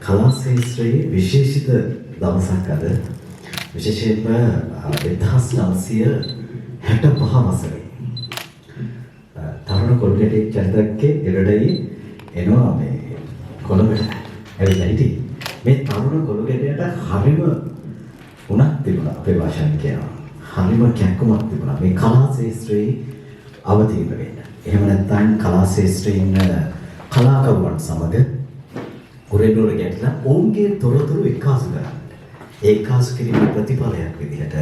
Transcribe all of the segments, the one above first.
කලා ශාස්ත්‍රයේ විශේෂිත දවසක් අද විශේෂයෙන්ම 1965 වසරේ තරුණ කොල්ගෙටේ චරිතකේ ඉරඩයි එනවා මේ කොළඹට ඇවිල්ලා හිටියේ. මේ තරුණ කොල්ගෙටේට හරිම උණක් තිබුණා අපේ භාෂාවෙන් කියනවා. හරිම කැක්කමක් තිබුණා මේ කලා ශාස්ත්‍රයේ අවතීර්ණ වෙන්න. එහෙම නැත්නම් කලා ශාස්ත්‍රයේ ඉන්න කලාකරුවන් සමග උරේනෝර ගැටලා ඔවුන්ගේ තොරතුරු එක්කාසු කරන්න. ඒකාසු කිරීමේ ප්‍රතිඵලයක් විදිහට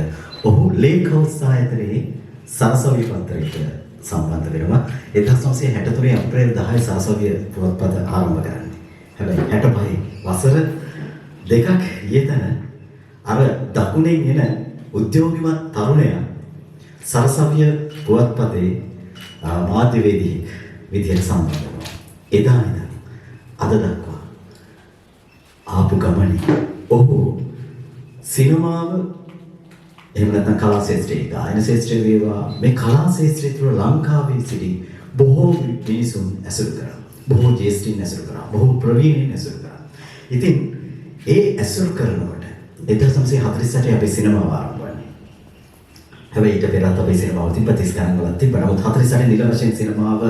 ඔහු ලේඛෝස් ආයතනයේ සරසවි පත්‍රයට සම්බන්ධ වෙනවා. 1963 අප්‍රේල් 10 සරසවිය පුවත්පත ආරම්භ කරන්නේ. හැබැයි 65 වසර දෙකක් යෙතන අර දකුණෙන් එන උද්‍යෝගිමත් තරුණයා සරසවිය පුවත්පතේ මාධ්‍යවේදී විදිහට සම්බන්ධ වෙනවා. එදා ඉඳන් අද දක්වා ආපු ගමනේ ඔහු සිනමාව එහෙම නැත්නම් කලා ශාස්ත්‍රයේ ගායන ශාස්ත්‍රයේ වේවා මේ කලා ශාස්ත්‍රය තුළ ලංකාවේ සිටි බොහෝ මිනිසුන් ඇසුරු කරා. බොහෝ ජ්‍යෙෂ්ඨීන් ඇසුරු කරා. බොහෝ ප්‍රවීණයින් ඇසුරු කරා. ඉතින් ඒ ඇසුරු කරනකොට 1948 අපේ සිනමාව ආරම්භ වුණා. හැබැයි ඊට පෙරත් අපේ සිනමාව තිබ්බ 30 ගණන් වල තිබ්බ. නමුත් 48 නිල වශයෙන් සිනමාව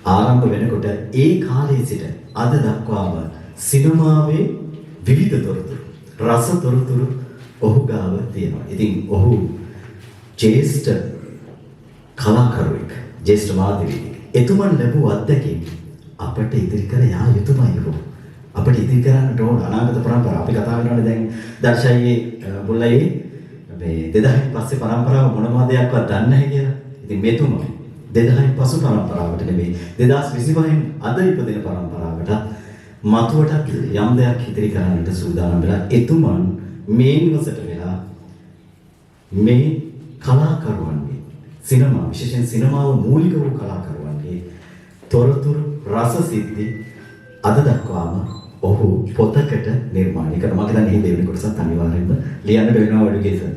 ආරම්භ වෙනකොට ඒ කාලයේ සිට අද දක්වාම සිනමාවේ විවිධ තොරතුරු රස තොරතුරු ඔහු ගාව තියෙනවා. ඉතින් ඔහු ජ්‍යෙෂ්ඨ කලාකරුවෙක්, ජ්‍යෙෂ්ඨ මාධ්‍යවේදියෙක්. එතුමන් ලැබූ අත්දැකීම් අපට ඉදිරි කර යා යුතුමයි ඔහු. අපිට ඉදිරි කරන්නට ඕන අනාගත පරම්පරාව. අපි කතා කරනවානේ දැන් දර්ශයේ මුල්ලයේ මේ 2000න් පස්සේ පරම්පරාව මොනම දෙයක්වත් දන්නේ නැහැ කියලා. ඉතින් මෙතුමා 2000න් පසු පරම්පරාවට නෙමෙයි 2025න් අද ඉපදෙන පරම්පරාවට මතුවටත් යම් දෙයක් ඉදිරි කරන්නට සූදානම් වෙලා එතුමන් මේ නිවසට වෙලා මේ කලාකරුවන්ගේ සිනමා විශේෂයෙන් සිනමාව මූලික වූ කලාකරුවන්ගේ තොරතුරු රස සිද්ධි අද දක්වාම ඔහු පොතකට නිර්මාණය කරනවා. මම හිතන්නේ මේ දෙවෙනි කොටසත් අනිවාර්යයෙන්ම ලියන්න වෙනවා වඩුගේ සර්.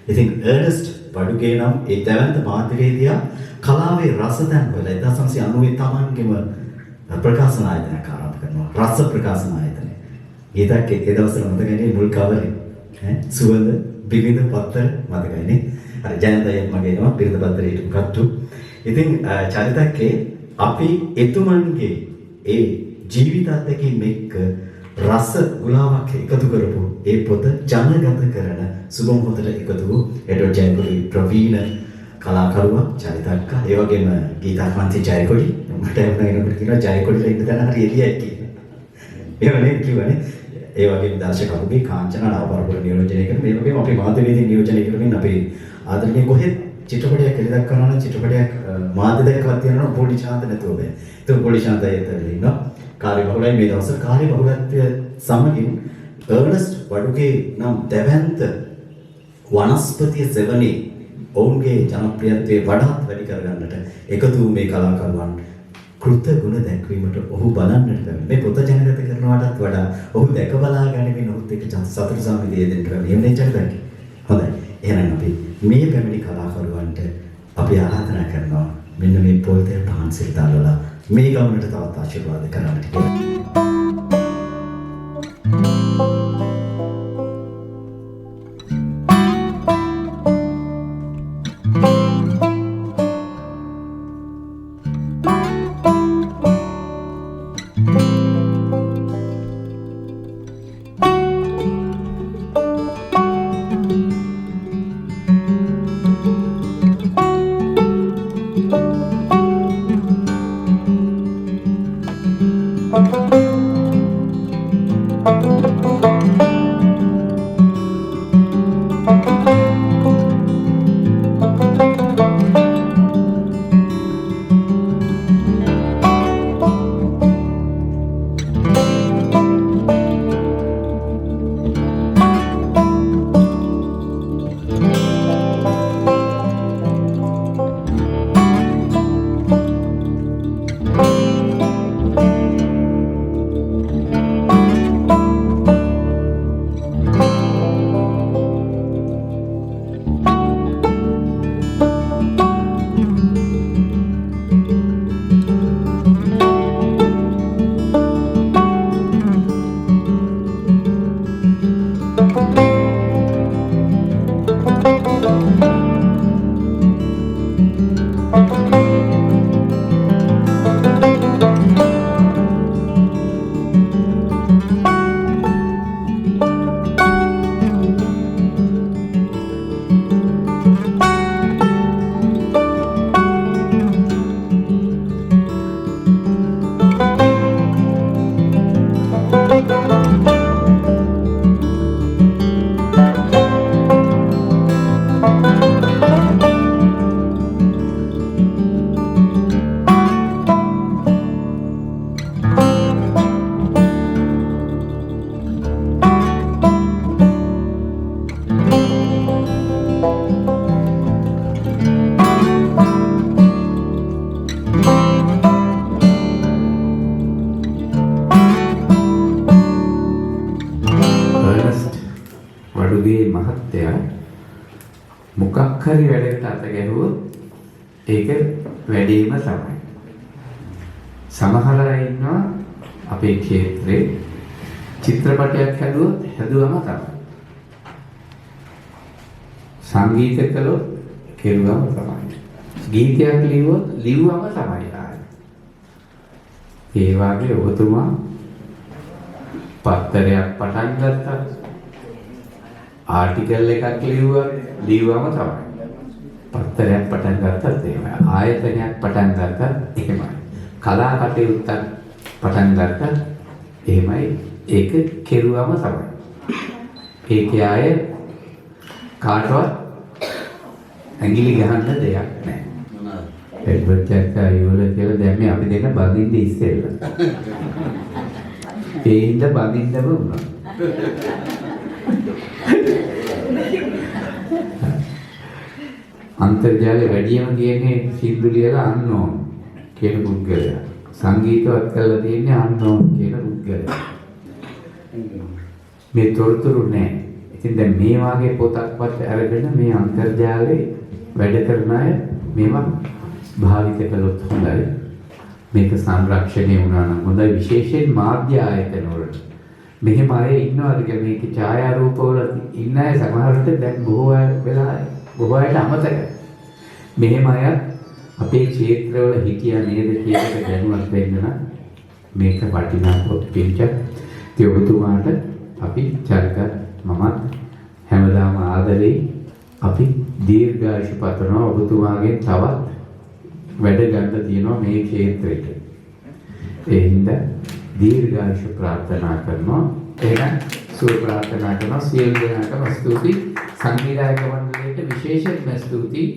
ඉතින් අර්නස්ට් වඩුගේ නම් ඒ දැවැන්ත මාධ්‍යවේදියා කලාවේ රස දැන්වල 1990 තමන්ගේම ප්‍රකාශන ආයතනයක් ආරම්භ කරනවා. රස ප්‍රකාශන ආයතනය. ඊටක් ඒ දවස්වල මතකයිනේ මුල් කවරේ සුවඳ විවිධ පත්‍ර මතකයිනේ. අර ජයන්තයත් මගේ නම පිරිත පත්‍රයට කට්ටු. ඉතින් චරිතකේ අපි එතුමන්ගේ ඒ ජීවිත අත්දැකීම් එක්ක රස ගුලාවක් එකතු කරපු ඒ පොත ජනගත කරන සුබම් පොතට එකතු වූ එඩ්වඩ් ජයකොඩි ප්‍රවීණ කලාකරුවා චරිතක්කා ඒ වගේම ගීතාකාන්ති ජයකොඩි මට එවනකට කියනවා ජයකොඩිලා ඉන්න තැන හරි එළියයි කියලා. ඒවනේ කිව්වනේ. ඒ වගේම දර්ශකවරුගේ කාංචන නවපරපුර නියෝජනය කරන මේ වගේම අපේ මාධ්‍යවේදී නියෝජනය කරමින් අපේ ආදරණීය කොහෙත් චිත්‍රපටයක් එළිදක් කරනවා නම් චිත්‍රපටයක් මාධ්‍ය දැක්කවත් තියෙනවා පොඩි ශාන්ත නැතුව බෑ. ඒක පොඩි ශාන්තය ඇතුළේ ඉන්නවා. කාර්යබහුලයි මේ දවස්වල කාර්යබහුලත්වය සමගින් අර්නස්ට් වඩුගේ නම් දැවැන්ත වනස්පතිය සෙවණේ ඔවුන්ගේ ජනප්‍රියත්වයේ වඩාත් වැඩි කරගන්නට එකතු වූ මේ කලාකරුවන් කෘත්‍ය ගුණ දැක්වීමට ඔහු බලන්නට බැහැ. මේ පොත ජනගත කරනවටත් වඩා ඔහු දැක බලා ගැනීමෙන් ඔහුත් එක්ක සතුට සමගිය දෙන්න බැහැ. මේ චරිතයක්. හොඳයි. එහෙනම් අපි මේ පැමිණි කලාකරුවන්ට අපි ආරාධනා කරනවා මෙන්න මේ පොතේ පහන් සිල් දාලා මේ ගමනට තවත් ආශිර්වාද කරන්නට කියලා. ස්වර්ගයේ මහත්ය මොකක් හරි වැඩකට අත ගැහුවොත් ඒක වැඩිම තමයි. සමහර අය ඉන්නවා අපේ ක්ෂේත්‍රේ චිත්‍රපටයක් හැදුවම තමයි. සංගීත කළොත් කෙරුවම තමයි. ගීතයක් ලිව්වම තමයි ආයේ. ඒ වගේ ඔබතුමා පත්තරයක් පටන් ගත්තා. ආටිකල් එකක් ලිව්වම තමයි. පත්තරයක් පටන් ගත්තත් එහෙමයි. ආයතනයක් පටන් ගත්තත් එහෙමයි. කලා කටයුත්තක් පටන් ගත්තත් එහෙමයි. ඒක කෙරුවම තමයි. ඒකේ ආය කාටවත් ඇඟිලි ගහන්න දෙයක් නැහැ. එඩ්වර්ඩ් චර්ච් අයවල කියලා දැන් මේ අපි දෙන්න බඳින්න ඉස්සෙල්ලා. ඒින්ද බඳින්නම වුණා. අන්තර්ජාලය වැඩියම කියන්නේ සින්දු ලියලා අන්නෝන් කියන පුද්ගලයා. සංගීතවත් කරලා තියෙන්නේ අන්නෝන් කියන පුද්ගලයා. මේ තොරතුරු නැහැ. ඉතින් දැන් මේ වාගේ පොතක්වත් අරගෙන මේ අන්තර්ජාලේ වැඩ කරන අය මේවා භාවිත කළොත් හොඳයි. මේක සංරක්ෂණය වුණා නම් හොඳයි. විශේෂයෙන් මාධ්‍ය ආයතන වලට. මෙහෙම අය ඉන්නවාද කියලා මේක ඡායාරූපවල ඉන්න අය සමහරවිට දැන් බොහෝ අයට අමතකයි. මෙහෙම අය අපේ ක්ෂේත්‍රවල හිටියා නේද කියන එක දැනුවත් වෙන්න නම් මේක වටිනා පොත් පිටක්. ඒ ඔබතුමාට අපි චරිත මමත් හැමදාම ආදරෙයි. අපි දීර්ඝායුෂ පතනවා. ඔබතුමාගෙන් තවත් වැඩ ගන්න තියෙනවා මේ ක්ෂේත්‍රෙට. ඒ හින්දා දීර්ඝායුෂ ප්‍රාර්ථනා කරනවා. එහෙනම් සුව ප්‍රාර්ථනා කරනවා. සියලු දෙනාටම ස්තුතියි. සංගීතයක මණ්ඩලයට විශේෂයෙන්ම ස්තුතියි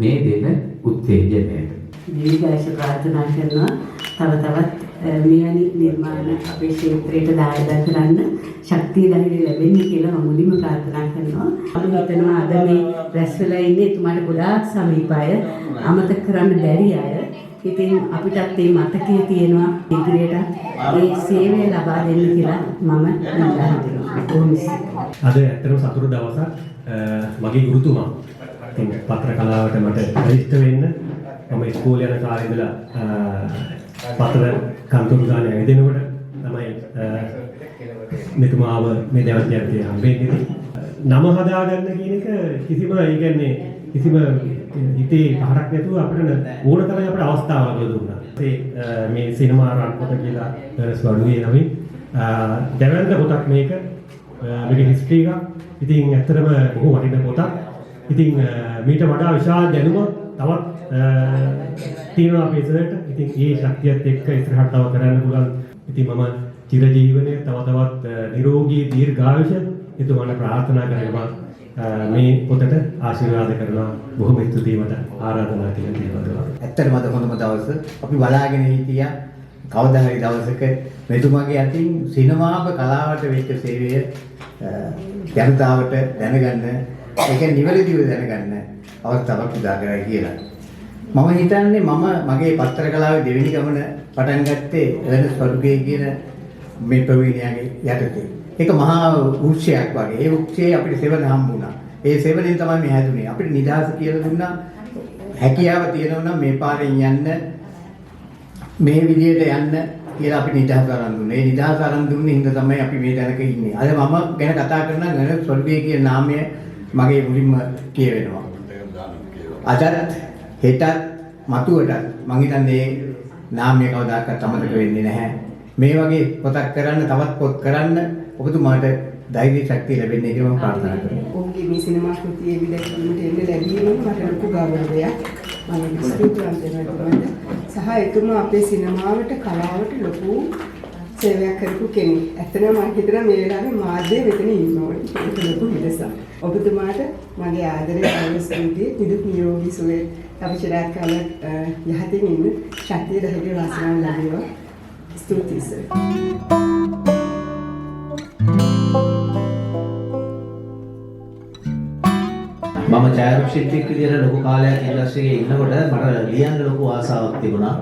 මේ දෙන උත්තේජනයට. දීර්ඝායුෂ ප්‍රාර්ථනා කරනවා. තව තවත් මෙවැනි නිර්මාණ අපේ ක්ෂේත්‍රයට දායද කරන්න ශක්තිය ධෛර්යය ලැබෙන්නේ කියලා මම මුලින්ම ප්‍රාර්ථනා කරනවා. අපි හිතනවා අද මේ රැස් වෙලා ඉන්නේ එතුමාට ගොඩාක් සමීපය අමතක කරන්න බැරි අය. ඉතින් අපිටත් මේ මතකයේ තියෙනවා ඉදිරියට ඒ සේවය ලබා දෙන්න කියලා මම ඉල්ලා හිටිනවා. අද ඇත්තටම සතුරු දවසක්. මගේ ගුරුතුමා ඉතින් පත්‍ර කලාවට මට පරිචිත වෙන්න මම ඉස්කෝලේ යන කාලේ ඉඳලා පත්‍ර කන්තුරු ගාන ඇවිදිනකොට තමයි මෙතුමාව මේ දැවැන්තියන්ගේ හම්බෙන්නේ. නම හදාගන්න කියන එක කිසිම ඒ කියන්නේ කිසිම හිතේ පහරක් නැතුව අපිට ඕන තරම් අපිට අවස්ථාවක් දුන්නා. මේ සිනමා රන්පොත කියලා ස්වර්ගයේ නමින් දැවැන්ත පොතක් මේක. මේක හිස්ටරි එකක්. ඉතින් ඇත්තටම බොහෝ වටිනා පොතක්. ඉතින් මීට වඩා විශාල දැනුමක් තවත් තියෙනවා අපේ ඉස්සරහට. ඉතින් ඒ ශක්තියත් එක්ක ඉස්සරහට තව කරන්න පුළුවන්. ඉතින් මම චිරජීවනයේ තව තවත් නිරෝගී දීර්ඝායුෂ එතුමාට ප්‍රාර්ථනා කරනවා. මේ පොතට ආශිර්වාද කරනවා. බොහොම ස්තුතියි මට ආරාධනා කරනවා. ඇත්තටම අද හොඳම දවස. අපි බලාගෙන හිටියා කවදා හරි දවසක මෙතුමාගේ අතින් සිනමාව කලාවට වෙච්ච සේවය ජනතාවට දැනගන්න, ඒක නිවැරදිව දැනගන්න අවස්ථාවක් උදා කරයි කියලා. මම හිතන්නේ මගේ පත්තර කලාවේ දෙවෙනි ගමන පටන් ගත්තේ එළන ස්වර්ගයේ කියන මේ ප්‍රවීණයාගේ යටතේ. ඒක මහා වෘක්ෂයක් වගේ. ඒ වෘක්ෂයේ අපිට සෙවණ හම්බුණා. ඒ සෙවණෙන් තමයි මේ හැදුනේ. අපිට නිදහස කියලා දුන්නා. හැකියාව තියෙනවා නම් මේ පාරෙන් යන්න, මේ විදියට යන්න කියලා අපි නිදහස අරන් දුන්නා. ඒ නිදහස අරන් දුන්නේ හින්දා තමයි අපි මේ තැනක ඉන්නේ. අද මම ගැන කතා කරනවා ගැන ස්වර්ගයේ කියන නාමය මගේ මුලින්ම කියවෙනවා. අදත් හෙටත් මතුවටත් මම හිතන්නේ නාමය කවදාකවත් අමතක වෙන්නේ නැහැ. මේ වගේ පොතක් කරන්න, තවත් පොත් කරන්න ඔබතුමාට ධෛර්ය ශක්තිය ලැබෙන්නේ කියලා මම ප්‍රාර්ථනා කරනවා. ඔහුගේ මේ සිනමා කෘතියේ විදැකීමට එන්න ලැබීම මට ලොකු ගෞරවයක්. මම ස්තුතිවන්ත වෙනවා. සහ එතුමා අපේ සිනමාවට කලාවට ලොකු සේවයක් කරපු කෙනෙක්. ඇත්තටම මම හිතනවා මේ වෙලාවේ මාධ්‍ය මෙතන ඉන්න ඕනේ. ඒක ලොකු හිදසක්. ඔබතුමාට මගේ ආදරය අවස්ථාවේදී නිදුක් නිරෝගී සුවය අවශ්‍යතාවක් කාලයක් යහතින් ඉන්න ශක්තිය ධෛර්ය වාසනාව ලැබේවා. ස්තුතියි සර්. මම ඡායාරූප ශිල්පියෙක් විදිහට ලොකු කාලයක් ඉන්ඩස්ට්‍රි එකේ ඉන්නකොට මට ලියන්න ලොකු ආසාවක් තිබුණා.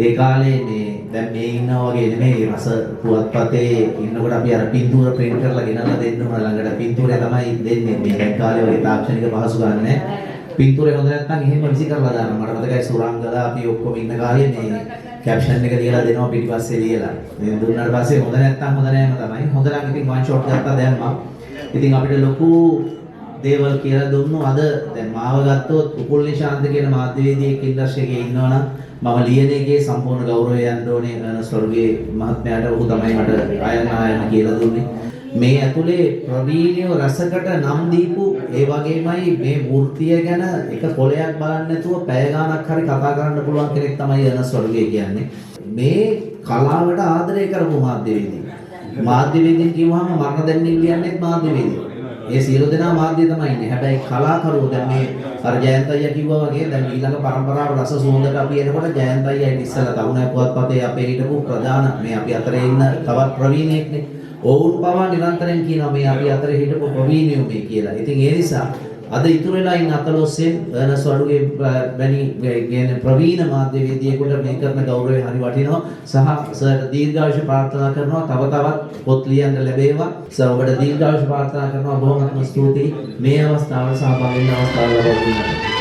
ඒ කාලේ මේ දැන් මේ ඉන්නා වගේ නෙමෙයි රස පුවත්පතේ ඉන්නකොට අපි අර පින්තූර print කරලා ගෙනල්ලා දෙන්න ඕන ළඟට පින්තූරය තමයි දෙන්නේ මේ දැන් කාලේ වගේ තාක්ෂණික පහසු ගන්න නැහැ පින්තූරය හොඳ නැත්නම් එහෙම විසි කරලා දානවා මට මතකයි සුරංගලා අපි ඔක්කොම ඉන්න කාලේ මේ කැප්ෂන් එක ලියලා දෙනවා පිටිපස්සේ ලියලා මේ දුන්නාට පස්සේ හොඳ නැත්නම් හොඳ නෑම තමයි හොඳ නම් ඉතින් වන් ෂොට් ගත්තා දැම්මා ඉතින් අපිට ලොකු දේවල් කියලා දුන්නු අද දැන් මාව ගත්තොත් උපුල් නිශාන්ත කියන මාධ්‍යවේදියෙක් ඉන්ඩස්ට්‍රි එකේ ඉන්නවනම් මම ලියන එකේ සම්පූර්ණ ගෞරවය යන්න ඕනේ ස්වර්ගයේ මහත්මයාට ඔහු තමයි මට ආයන කියලා දුන්නේ මේ ඇතුලේ ප්‍රවීණිය රසකට නම් දීපු ඒ වගේමයි මේ වෘත්තිය ගැන එක පොලයක් බලන්න නැතුව පැය ගාණක් හරි කතා කරන්න පුළුවන් කෙනෙක් තමයි ස්වර්ගයේ කියන්නේ මේ කලාවට ආදරය කරපු මාධ්‍යවේදීන් කිව්වම මරණ දෙන්නේ කියන්නේත් මාධ්‍යවේදී ඒ සියලු දෙනා මාධ්‍ය තමයි ඉන්නේ. හැබැයි කලාකරුවෝ දැන් මේ අර ජයන්ත අයියා කිව්වා වගේ දැන් ඊළඟ පරම්පරාව රස සුවඳට අපි එනකොට ජයන්ත අයියාට ඉස්සලා තවුණා පුවත්පතේ අපේ හිටපු ප්‍රධාන මේ අපි අතරේ ඉන්න තවත් ප්‍රවීණයෙක්නේ. ඔවුන් පවා නිරන්තරයෙන් කියනවා මේ අපි අතරේ හිටපු ප්‍රවීණයෝ මේ කියලා. ඉතින් ඒ නිසා අද ඉතුරු වෙලා ඉන්න අතලොස්සෙන් අර්නස් වඩුගේ වැනි කියන්නේ ප්‍රවීණ මාධ්‍යවේදියෙකුට මේ කරන ගෞරවය හරි වටිනවා සහ සර් දීර්ඝායුෂ ප්‍රාර්ථනා කරනවා තව තවත් පොත් ලියන්න ලැබේවා සර් ඔබට දීර්ඝායුෂ ප්‍රාර්ථනා කරනවා බොහොමත්ම ස්තුතියි මේ අවස්ථාවට සහභාගී වෙන්න අවස්ථාව ලබා දුන්නාට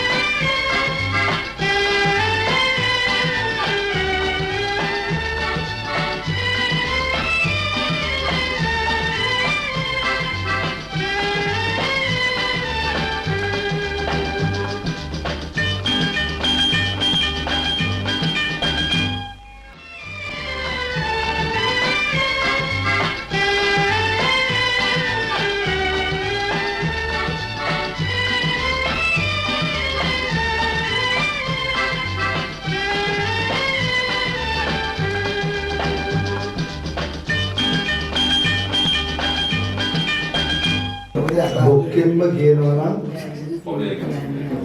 බොක්කෙම්ම කියනවා නම්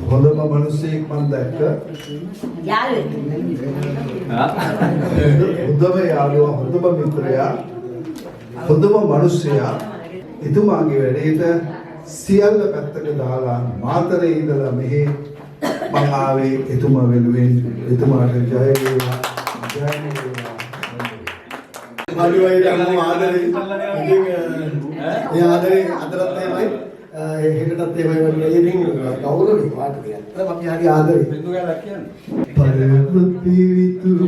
හොඳම මිනිස්සෙක් මම දැක්ක හොඳම යාළුවා හොඳම මිත්‍රයා හොඳම මිනිස්සයා එතුමාගේ වැඩේට සියල්ල පැත්තක දාලා මාතරේ ඉඳලා මෙහෙ මම ආවේ එතුමා වෙනුවෙන් එතුමාට ජය වේවා ජය වේවා හරිවයි නම් ආදරේ ඉතින් ඒ ආදරේ අදටත් එහෙමයි හෙටටත් එහෙමයි වගේ ඉතින් ගෞරවණීය වාටේ අතම අපි හරි ආදරේ බින්දු ගාලා කියන්නේ පරම පිරිතුරු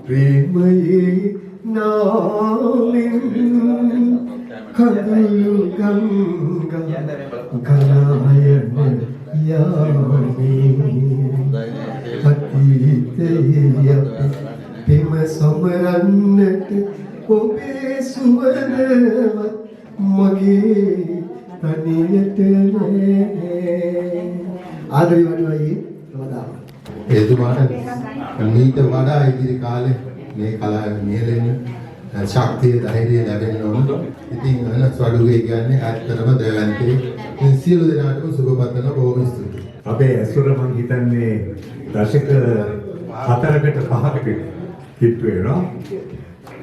ප්‍රේමයේ නාමෙන් කඳුළු ගංගා කලායන යාමේ අතීතයේ පෙම සමරන්නට ඔබේ සුවඳවත් මගේ තනියට නෑ ආදරේ වඩවයි රමදාන එතුමාට මීට වඩා ඉදිරි කාලේ මේ කලාව නියැලෙන්න ශක්තිය ධෛර්යය ලැබෙන්න ඕන. ඉතින් අර්නස් වඩුගේ කියන්නේ ඇත්තටම දෙවන්තේ මේ සියලු දෙනාටම සුබපතන බොහොම ස්තුතියි. අපේ ඇසුර මම හිතන්නේ දශක 4කට 5කට හිටු වෙනවා.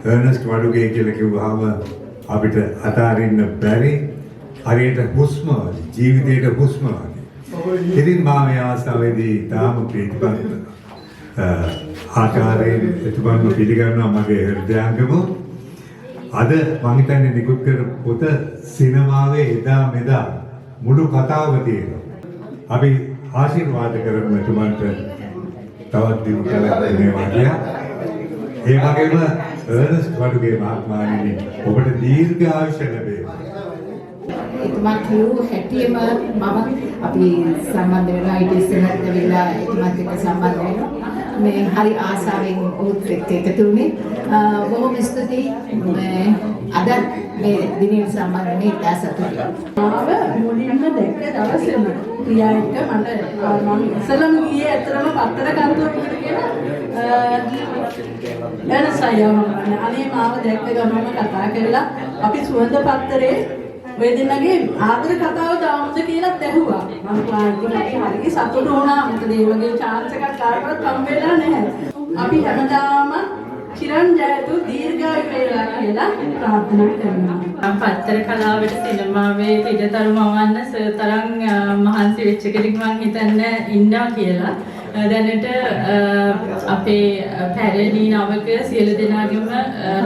අර්නස් වඩුගේ කියලා කිව්වහම අපිට අතාරින්න බැරි හරියට හුස්ම ජීවිතේට හුස්ම වගේ. ඉතින් මම මේ අවස්ථාවේදී තාම ප්‍රීතිපත් ආකාරයෙන් එතුමන්ව පිළිගන්නවා මගේ හෘදයාංගම. අද මම හිතන්නේ නිකුත් කරපු පොත සිනමාවේ එදා මෙදා මුළු කතාව තියෙනවා. අපි ආශිර්වාද කරමු එතුමන්ට තවත් දිනු කාලයක් වගේ. ඒ වගේම අර්නස් වඩුගේ මහත්මයාණනි ඔබට දීර්ඝ ආයුෂ ලැබේවා. එතුමා කියු හැටියෙම මම අපි සම්බන්ධ වෙනවා ඊට ඉස්සෙල්ලත් වෙලා එතුමාත් එක්ක සම්බන්ධ වෙනවා මේ හරි ආසාවෙන් ඔහුත් එක්ක එකතු වුණේ බොහොම ස්තුතියි අද මේ දිනේ සම්බන්ධ වෙන්නේ ඉතා සතුටුයි ආව මුලින්ම දැක්ක දවසේම ප්‍රියා එක්ක මට මම ඉස්සලම ගියේ ඇත්තටම පත්තර කන්තුව කියලා එනසයම අනේ මාව දැක්ක ගමම කතා කරලා අපි සුවඳ පත්තරේ ඔය දෙන්නගේ ආදර කතාව දාමුද කියලා ඇහුවා. මම හරි සතුටු වුණා. මොකද මේ වගේ chance එකක් කාටවත් හම් වෙලා නැහැ. අපි හැමදාම චිරන් ජයතු දීර්ඝායු වේවා කියලා ප්‍රාර්ථනා කරනවා. පත්තර කලාවට සිනමාවේ පිටතරු මවන්න සතරම් මහන්සි වෙච්ච කෙනෙක් මම හිතන්නේ ඉන්නවා කියලා. දැනට අපේ පැරණි නවක සියලු දෙනාගේම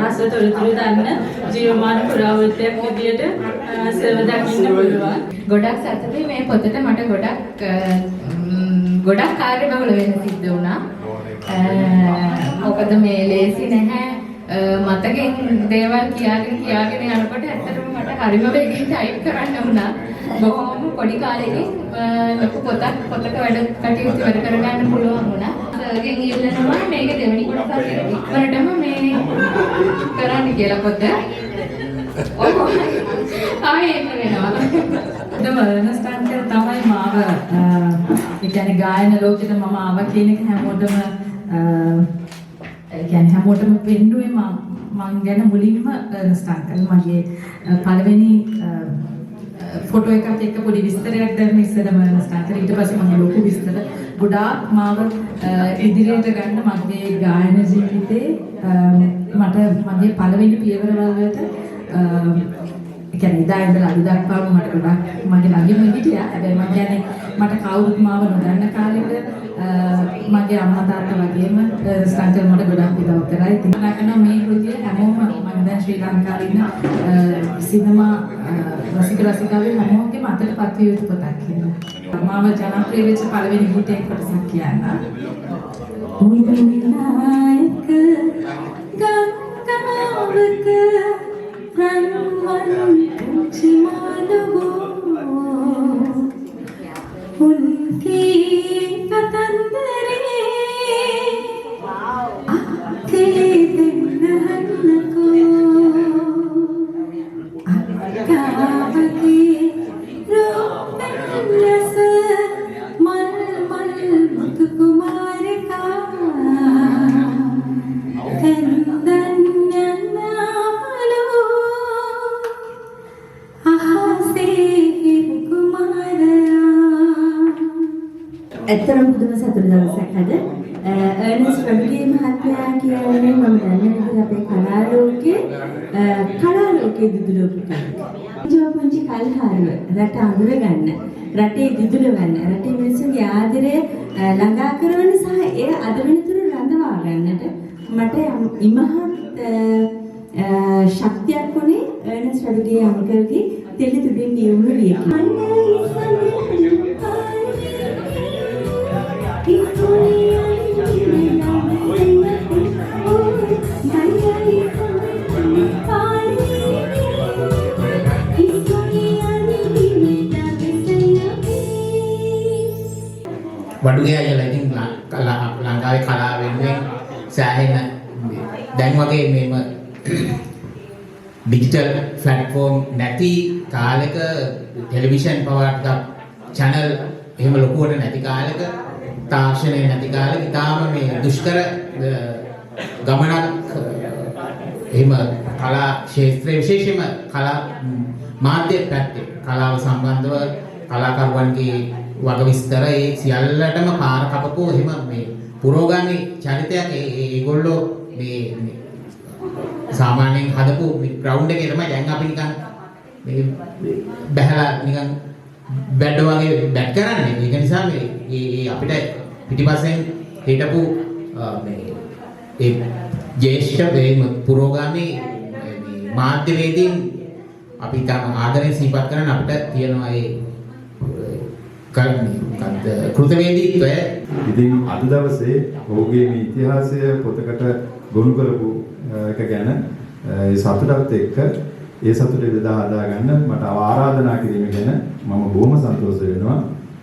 රස තොරතුරු දන්න ජීවමාන පුරාවෘත්තයක් විදියට සර්ව දකින්න පුළුවන්. ගොඩක් සතුටුයි මේ පොතට මට ගොඩක් කාර්යබහුල වෙන්න සිද්ධ වුණා. මොකද මේ ලේසි නැහැ. මතකෙන් දේවල් කියාගෙන යනකොට ඇත්තටම මට හරිම වෙගෙන් ටයිප් කරන්න වුණා. බොහොම පොඩි කාලෙකින් ලොකු පොතක වැඩ කටයුතු වැඩ කරගන්න පුළුවන් වුණා. ඒකෙන් ඉල්ලනවා මේක දෙවෙනි කොටසත් ඉක්මනටම මේ කරන්න කියලා පොත. ඔව්. ආයෙත් වෙනවා. වර්නස්ට් අන්කල් තමයි මාව ඒ කියන්නේ ගායන ලෝකෙට මම ආවා කියන එක හැමෝටම ඒ කියන්නේ හැමෝටම පෙන්නුවේ මම ගැන මුලින්ම වර්නස්ට් අන්කල් මගේ පළවෙනි ෆොටෝ එකත් එක්ක පොඩි විස්තරයක් දැම්ම ඉස්සරම වර්නස්ට් අන්කල් ඊට පස්සේ මම ලොකු විස්තර ගොඩාක් මාව ඉදිරියට ගන්න මගේ ගායන ජීවිතේ මට මගේ පළවෙනි පියවරවල වලට ඒ කියන්නේ ඉදා ඉඳලා අද දක්වාම මට ගොඩක් මගේ ළඟින්ම හිටියා. හැබැයි මම කියන්නේ මට කවුරුත් මාව නොදන්න කාලෙක මගේ අම්මා තාත්තා වගේම ස්ටන්ටර් මට ගොඩක් උදව් කරා. ඉතින් මම කරන මේ කෘතිය හැමෝම මම දැන් ශ්‍රී ලංකාවේ ඉන්න සිනමා රසිකාවේ හැමෝගෙම අතටපත් විය යුතු පොතක් කියලා. මාව ජනප්‍රිය වෙච්ච පළවෙනි ගීතයක් කොටසක් කියන්න. උන්නායක ගංගාවක रंगमन पूछी मानवो उनकी कतंदरे आखे दहन को अक्कावती रोपन रस मल मल मुख कुमार का ඇත්තටම පුදුම සතුටු දවසක් අද. අර්නස්ට් ප්‍රභුගේ මහත්මයා කියන්නේ මම දන්න විදිහට අපේ කලාලෝකයේ දිදුලපු කෙනෙක්. ජෝපන්චි කල්හාරුව රට අඳුර ගන්න, රටේ දිදුලවන්න, රටේ මිනිස්සුන්ගේ ආදරය ළඟා කරවන්න සහ එය අද වෙනතුරු රඳවා ගන්නට මට ඉමහත් ශක්තියක් වුණේ අර්නස්ට් ප්‍රභුගේ අංකල්ගේ තෙලි තුඩින් නියුණු ලියපු. වඩුගේ අයියලා ඉතින් ලංකාවේ කලාව වෙනුවෙන් සෑහෙන දැන් වගේ මේම ඩිජිටල් ප්ලැට්ෆෝම් නැති කාලෙක ටෙලිවිෂන් පවා ටිකක් channel එහෙම ලොකුවට නැති කාලෙක තාක්ෂණය නැති කාලෙක ඉතාලම මේ දුෂ්කර ගමනක් එහෙම කලා ක්ෂේත්‍රයේ විශේෂයෙන්ම කලා මාධ්‍ය පැත්තේ කලාව සම්බන්ධව කලාකරුවන්ගේ වග විස්තර ඒ සියල්ලටම පාර කපපු එහෙම මේ පුරෝගාමී චරිතයක් ඒගොල්ලෝ මේ සාමාන්‍යයෙන් හදපු ග්‍රවුන්ඩ් එකේ තමයි දැන් අපි නිකන් මේ බහැලා නිකන් බැඩ් වගේ බැට් කරන්නේ. ඒක නිසා මේ අපිට පිටිපස්සෙන් හිටපු මේ ඒ ජේෂ්ඨ පුරෝගාමී මාධ්‍යවේදීන් අපි තම ආදරෙන් සිහිපත් කරන අපිට තියෙනවා ඒ කෘතවේදීත්වය. ඉතින් අද දවසේ ඔහුගේ මේ ඉතිහාසය පොතකට ගොනු කරපු එක ගැන ඒ සතුටත් එක්ක ඒ සතුට බෙදා හදා ගන්න මට ආරාධනා කිරීම ගැන මම බොහොම සන්තෝෂ වෙනවා.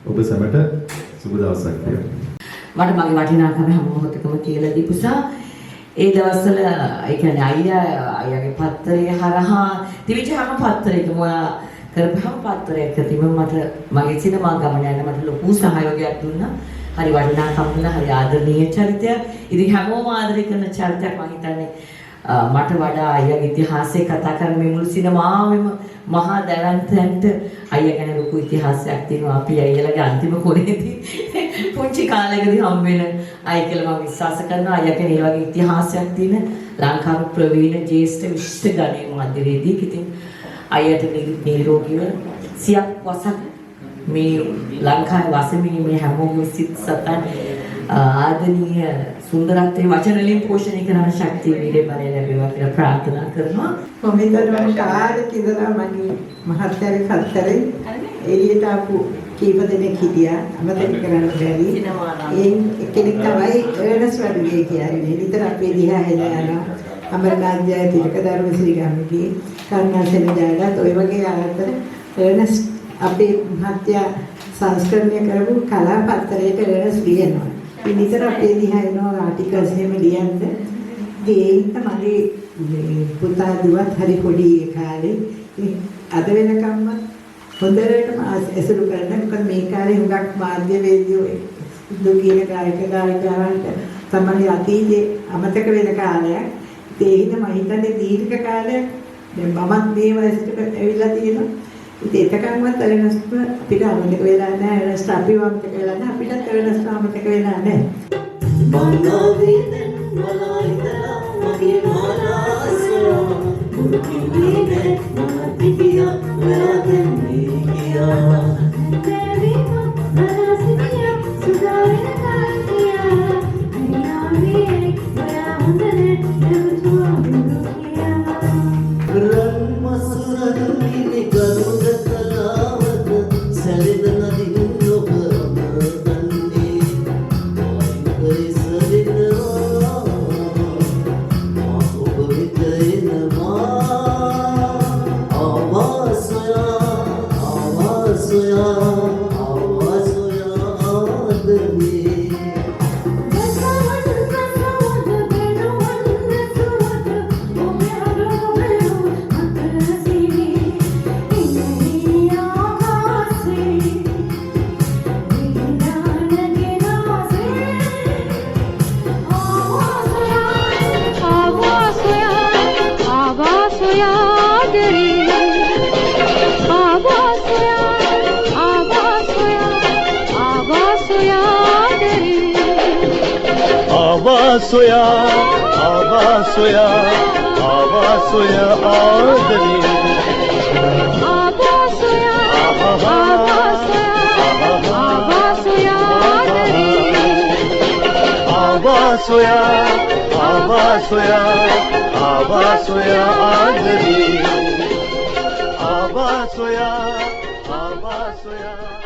ඔබ සැමට සුබ දවසක් වේවා. මට මගේ වටිනාකම හැම මොහොතකම කියලා දීපුසා ඒ දවස්වල ඒ කියන්නේ අයියාගේ පත්තරය හරහා තිබිච්ච හැම පත්තරයකම කරපහම පත්තරයක් තිබුණ මට මගේ සිනමා ගමන යන මට ලොකු සහයෝගයක් දුන්නා. හරි වටිනාකම් දුන්නා. හරි ආදරණීය චරිතයක්. ඉතින් හැමෝම ආදරය කරන චරිතයක් මම හිතන්නේ මට වඩා අයියාගේ ඉතිහාසය කතා කරන මේ මුළු සිනමාවෙම මහා දැවැන්තයන්ට අයියා ගැන ලොකු ඉතිහාසයක් තියෙනවා. අපි අයියාලගේ අන්තිම කොරේදී පුංචි කාලෙකදී හම් වෙන අය කියලා මම විශ්වාස කරනවා. අයියා ගැන ඒ වගේ ඉතිහාසයක් තියෙන ලංකාවේ ප්‍රවීණ ජ්‍යෙෂ්ඨ විශිෂ්ට ගණයේ මාධ්‍යවේදියෙක්. ඉතින් අයියට නිරෝගීව සියක් වසක් මේ ලංකාවේ වාසමිනී මේ හැමෝම සිත් සතන් ආදනීය සුන්දරත්වයේ වචන වලින් පෝෂණය කරන ශක්තිය වීර්ය බලය ලැබේවා කියලා ප්‍රාර්ථනා කරනවා. මම හිතනවා කාලෙක ඉඳලා මගේ මහත්යරේ කතරේ එළියට ආපු කීප දෙනෙක් හිටියා. අමතක කරන්න බැරි. ඒ කෙනෙක් තමයි ඒනස් වඩුවේ කියන්නේ. නිතර අපේ දිහා හෙලා යනවා. අමරනාත්ජය තිලක ධර්මශ්‍රී ගම්මිගේ කරුණාසෙන ජයලත් ඔය වගේ ආතර ඒනස් අපේ මහත්ය සංස්කරණය කරපු කලාපත්‍රයක ඒනස් ලියනවා. නිතර අපේ දිහා එනවා ආටිකල්ස් එහෙම ලියන්න. ඒත් මගේ පුතා දුවත් හරි පොඩි කාලේ අද වෙනකම්ම හොඳටම ඇසුරු කරන මොකද මේ කාලේ හුඟක් මාධ්‍යවේදියෝ දුක කියන ගායකයන්ට තමයි අතීතේ අමතක වෙන කාලයක්. ඒ හින්දා මම හිතන්නේ දීර්ඝ කාලයක් දැන් මමත් මේ වයසට ඇවිල්ලා තියෙනවා. ඉතින් එතකන්වත් වෙනස්ම අපිට අමතක වෙලා නැහැ. වෙනස් අපි අමතක වෙලා නැහැ. අපිටත් වෙනස් අමතක වෙලා නැහැ. බංගාවේදන් වලායිතලා මගේ මාලාසෝ මුරුකිනේ මම පිටියා වෙලාදෙන් ගියා දෙවියෝ නරසිතියා සුදාවෙන කාකියා අනියාවේ ඔයා හොඳනේ දෙවතුවා මුරුකියා රන් මසුරදුනේ ගරුද කලාවත සැලෙන නදින් ඔබ आवासोया आदरी आवासोया आदरी आवासोया